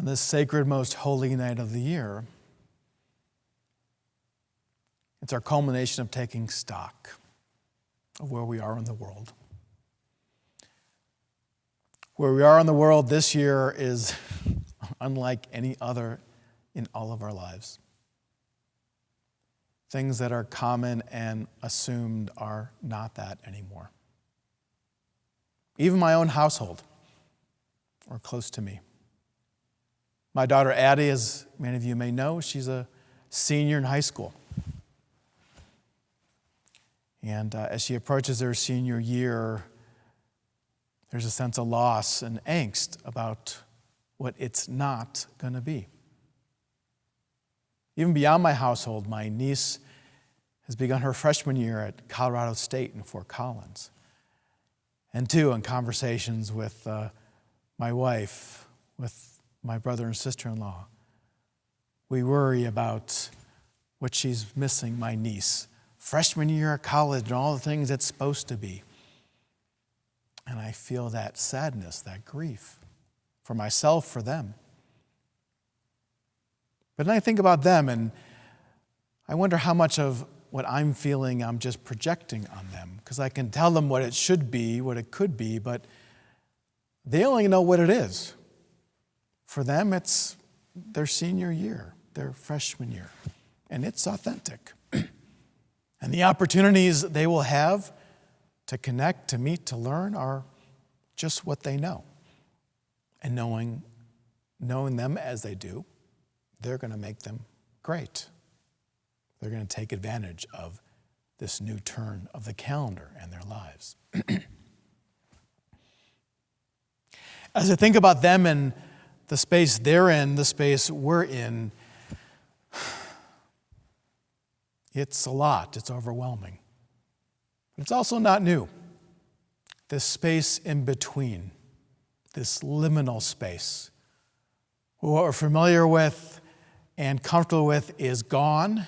on this sacred, most holy night of the year, it's our culmination of taking stock of where we are in the world. Where we are in the world this year is unlike any other in all of our lives. Things that are common and assumed are not that anymore. Even my own household, or close to me. My daughter Addie, as many of you may know, she's a senior in high school. And as she approaches her senior year, there's a sense of loss and angst about what it's not going to be. Even beyond my household, my niece has begun her freshman year at Colorado State in Fort Collins. And too, in conversations with my wife, with my brother and sister-in-law, we worry about what she's missing, my niece. Freshman year at college and all the things it's supposed to be. And I feel that sadness, that grief for myself, for them. But then I think about them and I wonder how much of what I'm feeling I'm just projecting on them, because I can tell them what it should be, what it could be, but they only know what it is. For them, it's their senior year, their freshman year, and it's authentic. And the opportunities they will have to connect, to meet, to learn are just what they know. And knowing them as they do, they're going to make them great. They're going to take advantage of this new turn of the calendar and their lives. As I think about them and the space they're in, the space we're in, it's a lot. It's overwhelming. But it's also not new. This space in between, this liminal space, what we're familiar with and comfortable with is gone,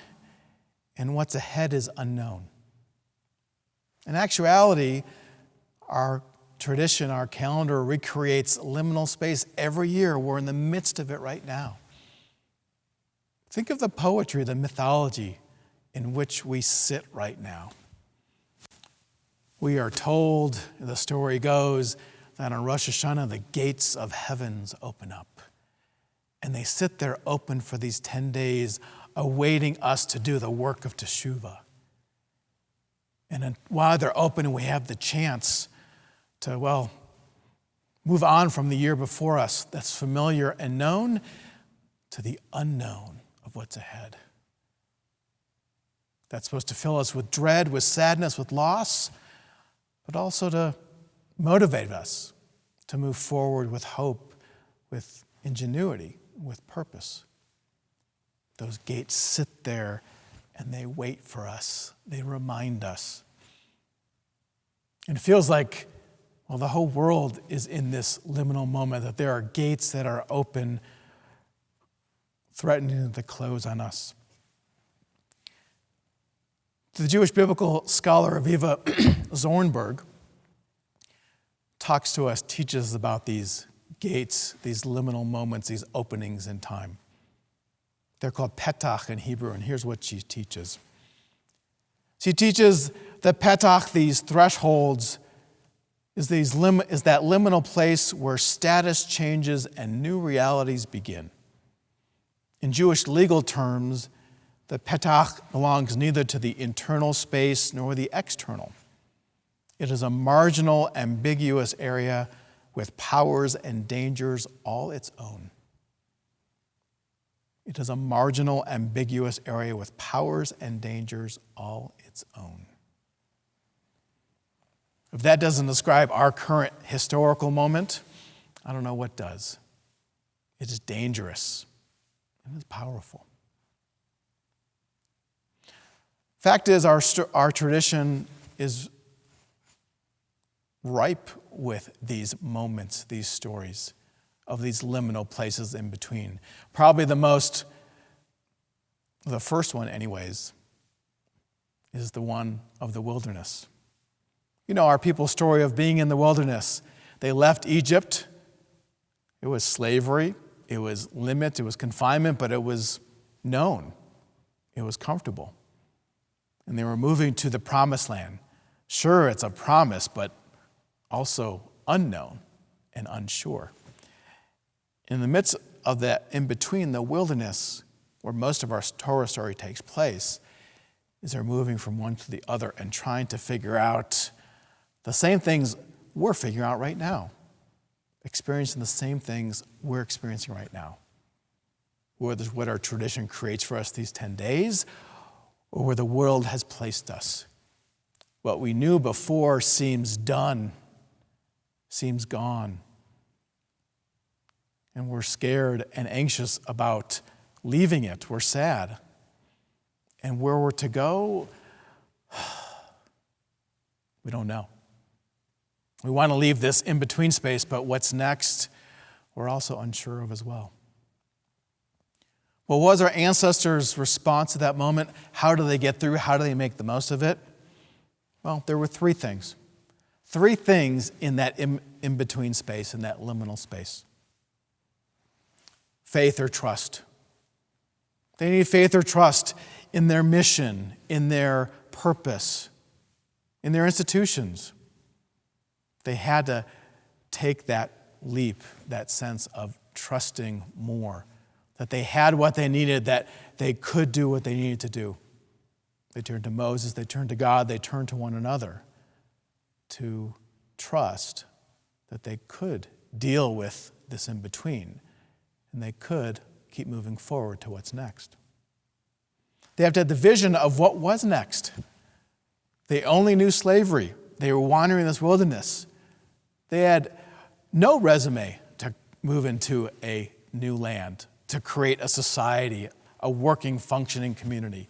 and what's ahead is unknown. In actuality, our tradition, our calendar recreates liminal space every year. We're in the midst of it right now. Think of the poetry, the mythology in which we sit right now. We are told, the story goes, that on Rosh Hashanah, the gates of heavens open up. And they sit there open for these 10 days, awaiting us to do the work of teshuvah. And while they're open, we have the chance to, move on from the year before us that's familiar and known to the unknown of what's ahead. That's supposed to fill us with dread, with sadness, with loss, but also to motivate us to move forward with hope, with ingenuity, with purpose. Those gates sit there and they wait for us. They remind us. And it feels like, the whole world is in this liminal moment, that there are gates that are open, threatening to close on us. The Jewish biblical scholar Aviva Zornberg talks to us, teaches about these gates, these liminal moments, these openings in time. They're called petach in Hebrew, and here's what she teaches. She teaches that petach, these thresholds, is that liminal place where status changes and new realities begin. In Jewish legal terms, the petach belongs neither to the internal space nor the external. It is a marginal, ambiguous area with powers and dangers all its own. It is a marginal, ambiguous area with powers and dangers all its own. If that doesn't describe our current historical moment, I don't know what does. It is dangerous and it's powerful. Fact is, our tradition is ripe with these moments, these stories of these liminal places in between. Probably the first one anyways, is the one of the wilderness. You know our people's story of being in the wilderness. They left Egypt. It was slavery, It was limit, it was confinement, but it was known. It was comfortable. And they were moving to the promised land. Sure, it's a promise, but also unknown and unsure. In the midst of that in-between, the wilderness, where most of our Torah story takes place, is they're moving from one to the other and trying to figure out the same things we're figuring out right now. Experiencing the same things we're experiencing right now. Whether it's what our tradition creates for us these 10 days, or where the world has placed us. What we knew before seems done, seems gone. And we're scared and anxious about leaving it. We're sad. And where we're to go, we don't know. We want to leave this in-between space, but what's next, we're also unsure of as well. What was our ancestors' response to that moment? How do they get through? How do they make the most of it? Well, there were three things. Three things in that in-between space, in that liminal space. Faith or trust. They need faith or trust in their mission, in their purpose, in their institutions. They had to take that leap, that sense of trusting more, that they had what they needed, that they could do what they needed to do. They turned to Moses, they turned to God, they turned to one another to trust that they could deal with this in-between, and they could keep moving forward to what's next. They have to have the vision of what was next. They only knew slavery. They were wandering in this wilderness. They had no resume to move into a new land, to create a society, a working, functioning community.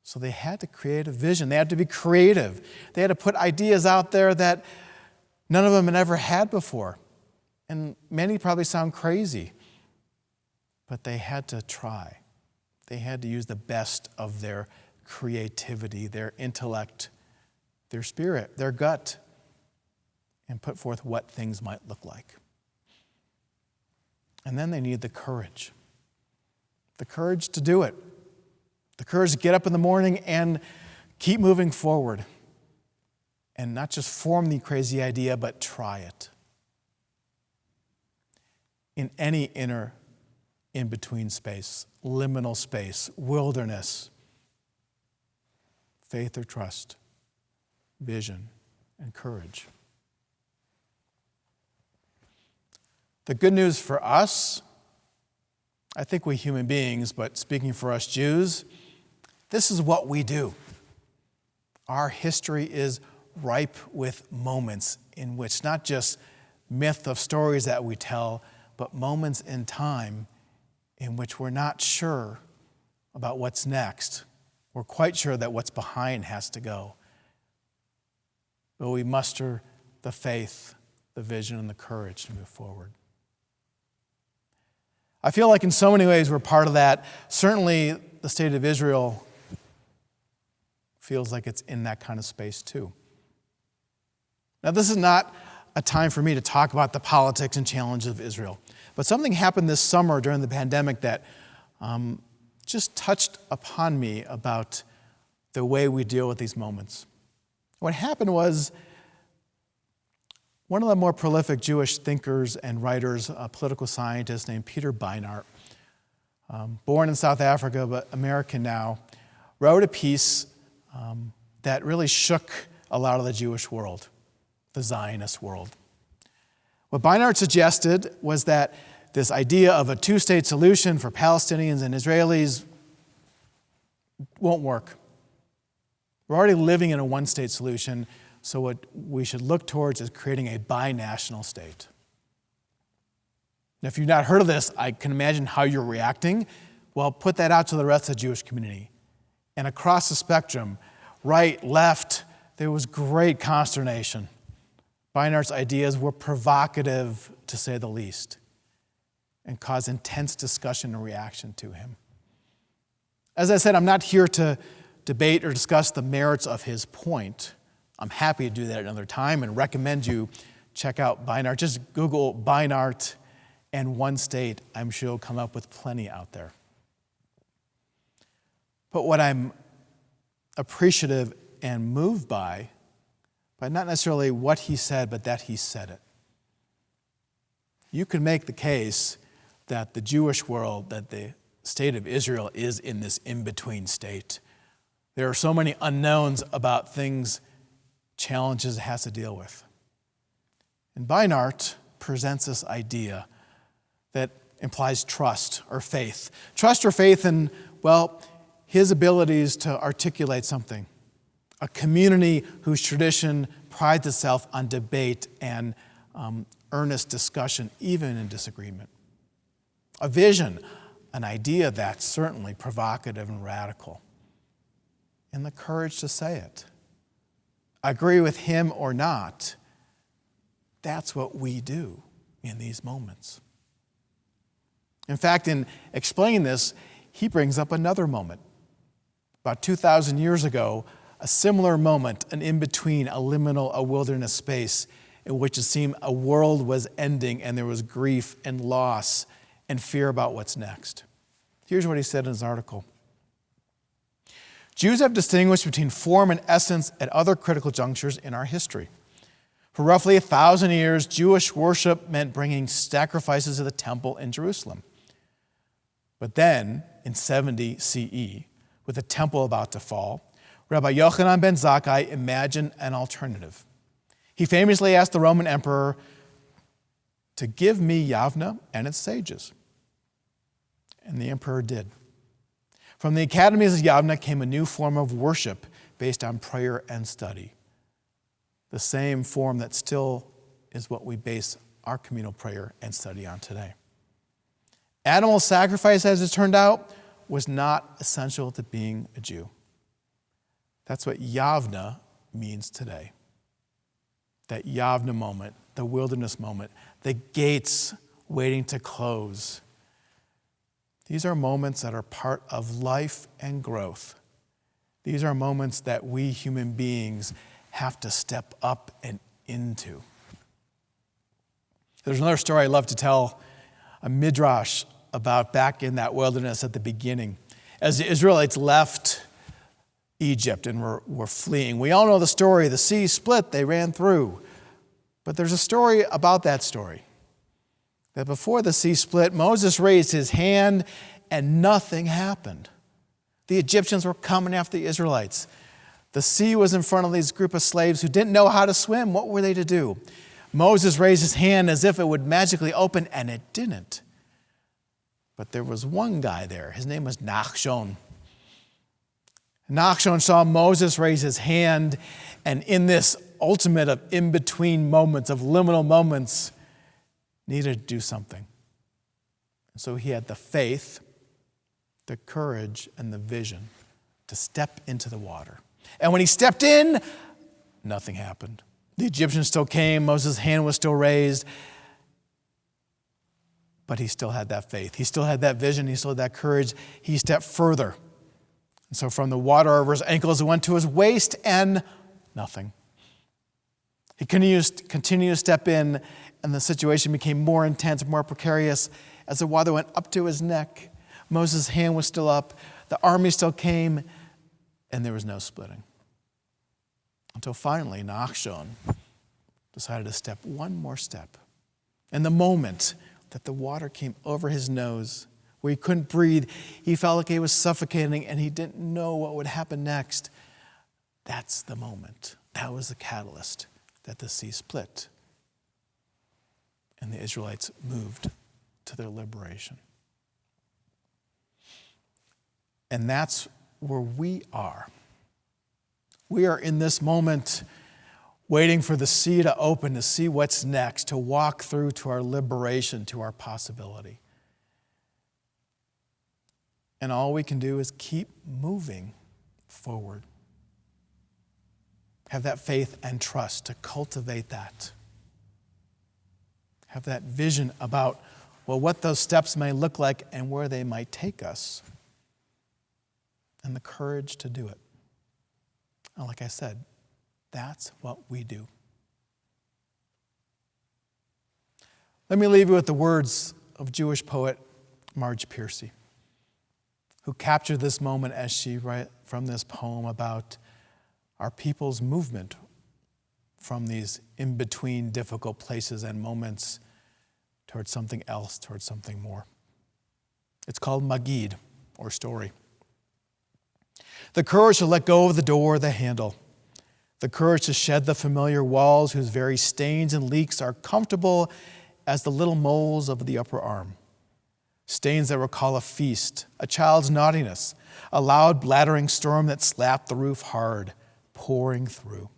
So they had to create a vision. They had to be creative. They had to put ideas out there that none of them had ever had before. And many probably sound crazy, but they had to try. They had to use the best of their creativity, their intellect, their spirit, their gut, and put forth what things might look like. And then they need the courage to do it, the courage to get up in the morning and keep moving forward, and not just form the crazy idea, but try it. In any inner in-between space, liminal space, wilderness, faith or trust, vision, and courage. The good news for us, I think we human beings, but speaking for us Jews, this is what we do. Our history is ripe with moments in which not just myth of stories that we tell, but moments in time in which we're not sure about what's next. We're quite sure that what's behind has to go. But we muster the faith, the vision, and the courage to move forward. I feel like in so many ways we're part of that. Certainly the state of Israel feels like it's in that kind of space too. Now, this is not a time for me to talk about the politics and challenges of Israel, but something happened this summer during the pandemic that just touched upon me about the way we deal with these moments. What happened was one of the more prolific Jewish thinkers and writers, a political scientist named Peter Beinart, born in South Africa but American now, wrote a piece that really shook a lot of the Jewish world, the Zionist world. What Beinart suggested was that this idea of a two-state solution for Palestinians and Israelis won't work. We're already living in a one-state solution, so what we should look towards is creating a binational state. Now, if you've not heard of this, I can imagine how you're reacting. Well, put that out to the rest of the Jewish community. And across the spectrum, right, left, there was great consternation. Beinart's ideas were provocative, to say the least, and caused intense discussion and reaction to him. As I said, I'm not here to debate or discuss the merits of his point. I'm happy to do that at another time and recommend you check out Beinart. Just Google Beinart and one state, I'm sure you'll come up with plenty out there. But what I'm appreciative and moved by not necessarily what he said, but that he said it. You could make the case that the Jewish world, that the state of Israel is in this in-between state. There are so many unknowns about things, challenges it has to deal with. And Beinart presents this idea that implies trust or faith. Trust or faith in, his abilities to articulate something. A community whose tradition prides itself on debate and earnest discussion, even in disagreement. A vision, an idea that's certainly provocative and radical. And the courage to say it. Agree with him or not, that's what we do in these moments. In fact, in explaining this, he brings up another moment. About 2,000 years ago, a similar moment, an in-between, a liminal, a wilderness space in which it seemed a world was ending and there was grief and loss and fear about what's next. Here's what he said in his article. Jews have distinguished between form and essence at other critical junctures in our history. For roughly 1,000 years, Jewish worship meant bringing sacrifices to the temple in Jerusalem. But then, in 70 CE, with the temple about to fall, Rabbi Yochanan ben Zakkai imagined an alternative. He famously asked the Roman emperor to give me Yavna and its sages. And the emperor did. From the academies of Yavna came a new form of worship based on prayer and study. The same form that still is what we base our communal prayer and study on today. Animal sacrifice, as it turned out, was not essential to being a Jew. That's what Yavna means today. That Yavna moment, the wilderness moment, the gates waiting to close. These are moments that are part of life and growth. These are moments that we human beings have to step up and into. There's another story I love to tell, a midrash about back in that wilderness at the beginning. As the Israelites left Egypt and were fleeing. We all know the story. The sea split, they ran through. But there's a story about that story. That before the sea split, Moses raised his hand and nothing happened. The Egyptians were coming after the Israelites. The sea was in front of these group of slaves who didn't know how to swim. What were they to do? Moses raised his hand as if it would magically open, and it didn't. But there was one guy there. His name was Nachshon. Nachshon saw Moses raise his hand, and in this ultimate of in-between moments, of liminal moments, needed to do something. So he had the faith, the courage, and the vision to step into the water. And when he stepped in, nothing happened. The Egyptians still came, Moses' hand was still raised, but he still had that faith. He still had that vision, he still had that courage. He stepped further. And so from the water over his ankles, it went to his waist, and nothing. He continued to step in, and the situation became more intense, more precarious as the water went up to his neck. Moses' hand was still up, the army still came, and there was no splitting. Until finally, Nachshon decided to step one more step. And the moment that the water came over his nose, where he couldn't breathe, he felt like he was suffocating, and he didn't know what would happen next. That's the moment. That was the catalyst that the sea split. And the Israelites moved to their liberation. And that's where we are. We are in this moment waiting for the sea to open, to see what's next, to walk through to our liberation, to our possibility. And all we can do is keep moving forward. Have that faith and trust to cultivate that. Have that vision about, what those steps may look like and where they might take us. And the courage to do it. And like I said, that's what we do. Let me leave you with the words of Jewish poet Marge Piercy, who captured this moment as she wrote from this poem about our people's movement from these in-between difficult places and moments towards something else, towards something more. It's called Magid, or story. The courage to let go of the door, the handle. The courage to shed the familiar walls whose very stains and leaks are comfortable as the little moles of the upper arm. Stains that recall a feast, a child's naughtiness, a loud blattering storm that slapped the roof hard, pouring through.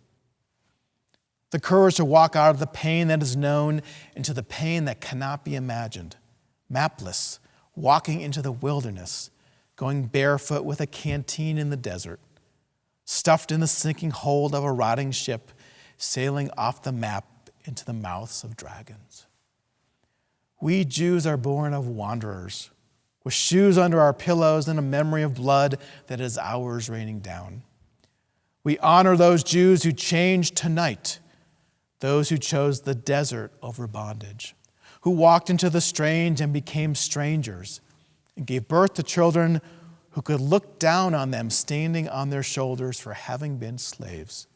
The courage to walk out of the pain that is known into the pain that cannot be imagined, mapless, walking into the wilderness, going barefoot with a canteen in the desert, stuffed in the sinking hold of a rotting ship, sailing off the map into the mouths of dragons. We Jews are born of wanderers, with shoes under our pillows and a memory of blood that is ours raining down. We honor those Jews who changed tonight, those who chose the desert over bondage, who walked into the strange and became strangers, and gave birth to children who could look down on them standing on their shoulders for having been slaves.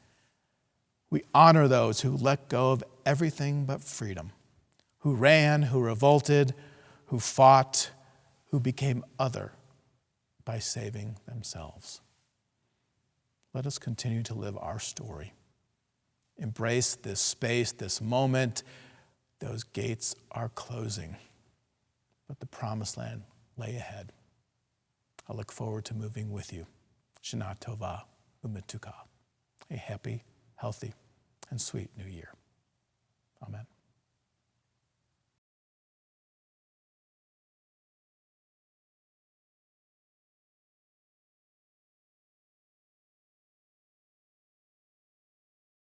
We honor those who let go of everything but freedom, who ran, who revolted, who fought, who became other by saving themselves. Let us continue to live our story. Embrace this space, this moment. Those gates are closing, but the promised land lay ahead. I look forward to moving with you. Shana Tova U'Mituka. A happy, healthy, and sweet new year. Amen.